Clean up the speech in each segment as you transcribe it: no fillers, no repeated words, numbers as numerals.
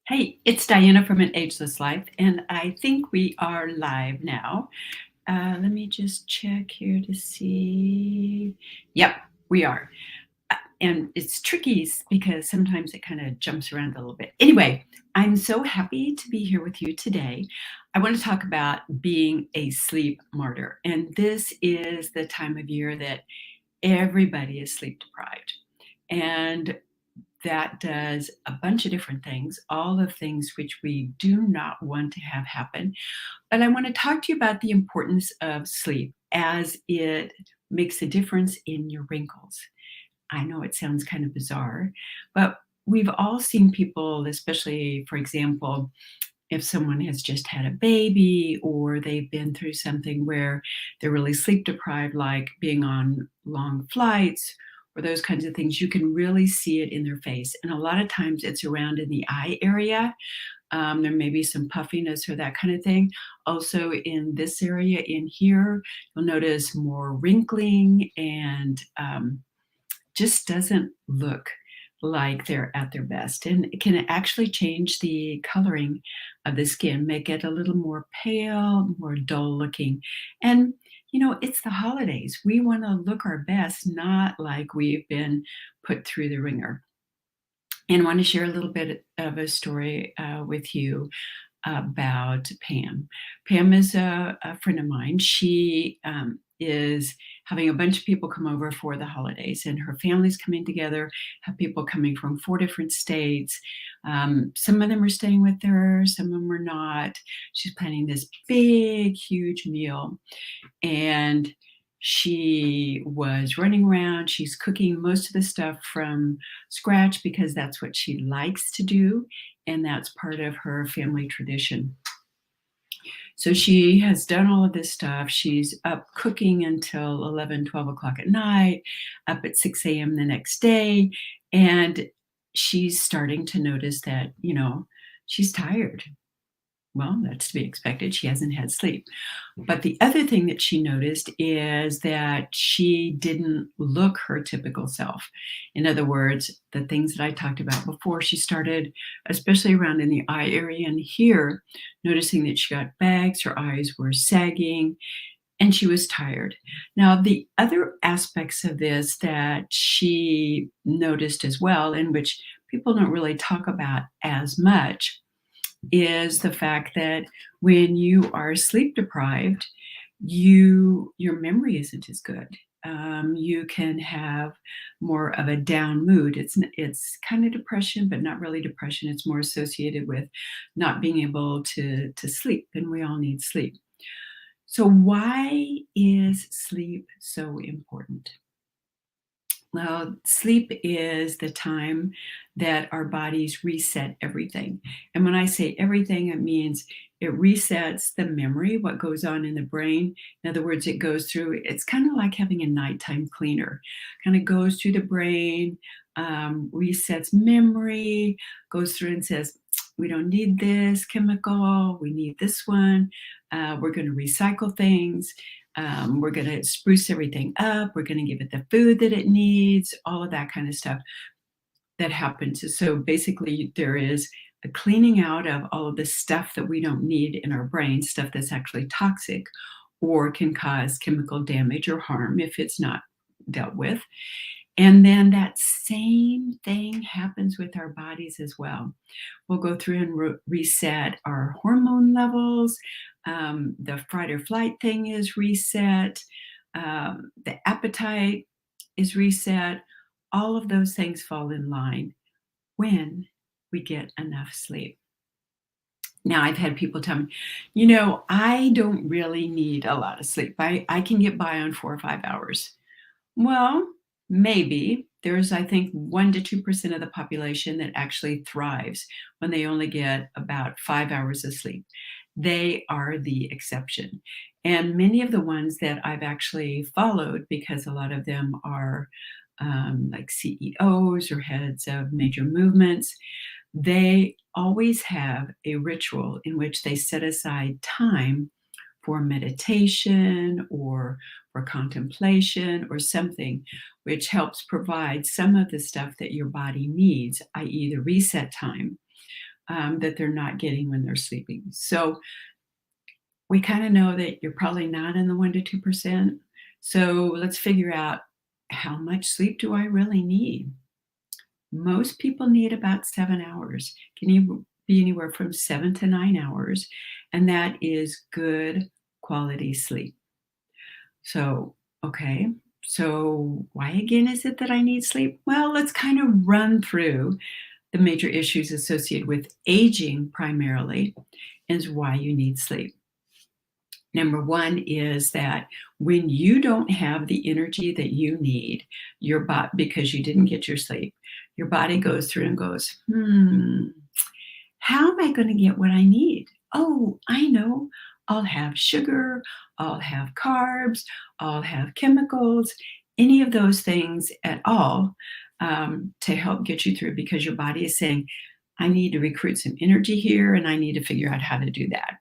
Hey, it's Diana from An Ageless Life, and I think we are live now. Let me just check here to see. Yep, we are. And it's tricky because sometimes it kind of jumps around a little bit. Anyway, I'm so happy to be here with you today. I want to talk about being a sleep martyr. And this is the time of year that everybody is sleep deprived. And that does a bunch of different things, all of things which we do not want to have happen. But I want to talk to you about the importance of sleep as it makes a difference in your wrinkles. I know it sounds kind of bizarre, but we've all seen people, especially, for example, if someone has just had a baby or they've been through something where they're really sleep deprived, like being on long flights or those kinds of things, you can really see it in their face. And a lot of times it's around in the eye area. There may be some puffiness or that kind of thing. Also in this area in here, you'll notice more wrinkling and just doesn't look like they're at their best. And it can actually change the coloring of the skin, make it a little more pale, more dull looking. And, it's the holidays. We want to look our best, not like we've been put through the ringer. And I want to share a little bit of a story with you about Pam. Pam is a friend of mine. She is having a bunch of people come over for the holidays, and her family's coming together, have people coming from 4 different states. Some of them are staying with her, some of them are not. She's planning this big, huge meal, and she was running around. She's cooking most of the stuff from scratch because that's what she likes to do, and that's part of her family tradition. So she has done all of this stuff. She's up cooking until 11, 12 o'clock at night, up at 6 a.m. the next day, and she's starting to notice that, she's tired. Well, that's to be expected. She hasn't had sleep. But the other thing that she noticed is that she didn't look her typical self. In other words, the things that I talked about before, she started, especially around in the eye area and here, noticing that she got bags, her eyes were sagging, and she was tired. Now, the other aspects of this that she noticed as well, in which people don't really talk about as much, is the fact that when you are sleep deprived, your memory isn't as good. You can have more of a down mood. It's kind of depression, but not really depression. It's more associated with not being able to sleep, and we all need sleep. So why is sleep so important? Well, sleep is the time that our bodies reset everything. And when I say everything, it means it resets the memory, what goes on in the brain. In other words, it goes through, it's kind of like having a nighttime cleaner, kind of goes through the brain, resets memory, goes through and says, we don't need this chemical, we need this one. We're going to recycle things. We're going to spruce everything up. We're going to give it the food that it needs, all of that kind of stuff that happens. So basically, there is a cleaning out of all of the stuff that we don't need in our brain, stuff that's actually toxic or can cause chemical damage or harm if it's not dealt with. And then that same thing happens with our bodies as well. We'll go through and reset our hormone levels. The fight or flight thing is reset. The appetite is reset. All of those things fall in line when we get enough sleep. Now, I've had people tell me, I don't really need a lot of sleep. I can get by on 4 or 5 hours. Well, maybe. There's, I think, 1 to 2% of the population that actually thrives when they only get about 5 hours of sleep. They are the exception. And many of the ones that I've actually followed, because a lot of them are like CEOs or heads of major movements, they always have a ritual in which they set aside time for meditation or for contemplation or something which helps provide some of the stuff that your body needs, i.e., the reset time, that they're not getting when they're sleeping. So we kind of know that you're probably not in the 1 to 2%. So let's figure out, how much sleep do I really need? Most people need about 7 hours. Can you be anywhere from 7 to 9 hours? And that is good quality sleep. So, okay. So, why again is it that I need sleep? Well, let's kind of run through the major issues associated with aging primarily, is why you need sleep. Number one is that when you don't have the energy that you need, your body, because you didn't get your sleep, your body goes through and goes, how am I going to get what I need? Oh, I know. I'll have sugar, I'll have carbs, I'll have chemicals, any of those things at all, to help get you through, because your body is saying, I need to recruit some energy here and I need to figure out how to do that.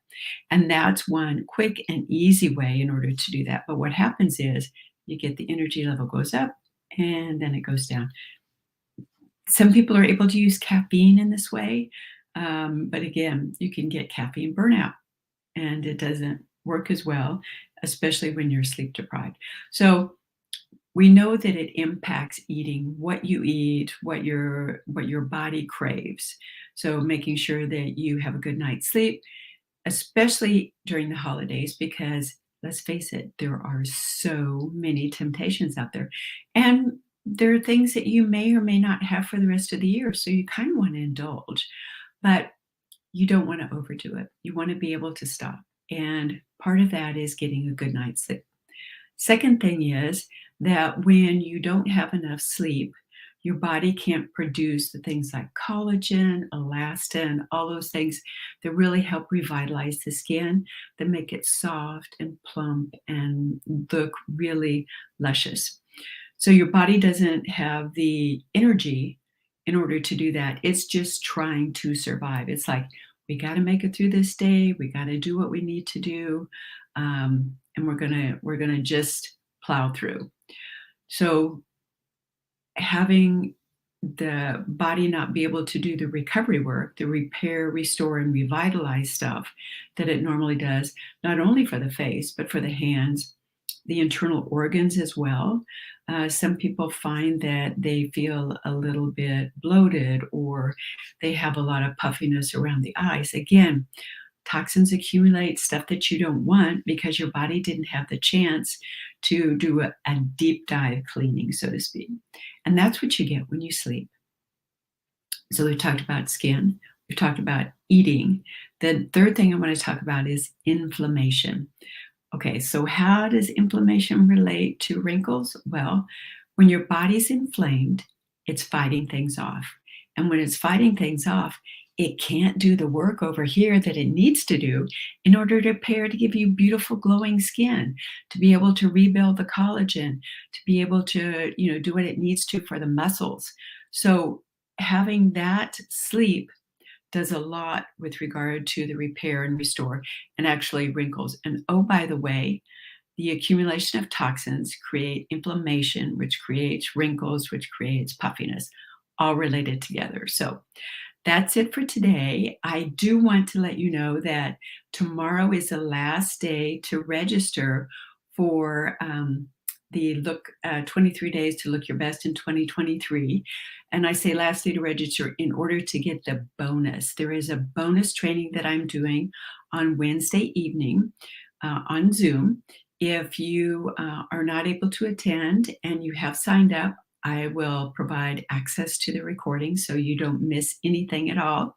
And that's one quick and easy way in order to do that. But what happens is you get the energy level goes up and then it goes down. Some people are able to use caffeine in this way. But again, you can get caffeine burnout and it doesn't work as well, especially when you're sleep deprived. So we know that it impacts eating, what you eat, what your body craves. So making sure that you have a good night's sleep, especially during the holidays, because let's face it, there are so many temptations out there. And there are things that you may or may not have for the rest of the year. So you kind of want to indulge, but you don't want to overdo it. You want to be able to stop. And part of that is getting a good night's sleep. Second thing is that when you don't have enough sleep, your body can't produce the things like collagen, elastin, all those things that really help revitalize the skin, that make it soft and plump and look really luscious. So your body doesn't have the energy in order to do that. It's just trying to survive. It's like, we got to make it through this day. We got to do what we need to do, and we're gonna just plow through. So having the body not be able to do the recovery work, the repair, restore, and revitalize stuff that it normally does, not only for the face, but for the hands, the internal organs as well. Some people find that they feel a little bit bloated or they have a lot of puffiness around the eyes. Again, toxins accumulate, stuff that you don't want, because your body didn't have the chance to do a deep dive cleaning, so to speak. And that's what you get when you sleep. So we've talked about skin, we've talked about eating. The third thing I want to talk about is inflammation. Okay, so how does inflammation relate to wrinkles? Well, when your body's inflamed, it's fighting things off. And when it's fighting things off, it can't do the work over here that it needs to do in order to repair, to give you beautiful glowing skin, to be able to rebuild the collagen, to be able to, do what it needs to for the muscles. So having that sleep does a lot with regard to the repair and restore, and actually wrinkles. And oh, by the way, the accumulation of toxins create inflammation, which creates wrinkles, which creates puffiness, all related together. So that's it for today. I do want to let you know that tomorrow is the last day to register for the 23 days to look your best in 2023. And I say last day to register in order to get the bonus. There is a bonus training that I'm doing on Wednesday evening on Zoom. If you are not able to attend and you have signed up, I will provide access to the recording so you don't miss anything at all.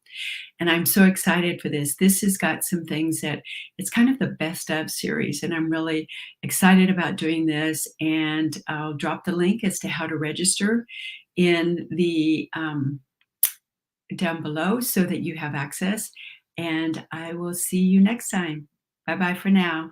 And I'm so excited for this. This has got some things that it's kind of the best of series, and I'm really excited about doing this. And I'll drop the link as to how to register in the down below so that you have access. And I will see you next time. Bye bye for now.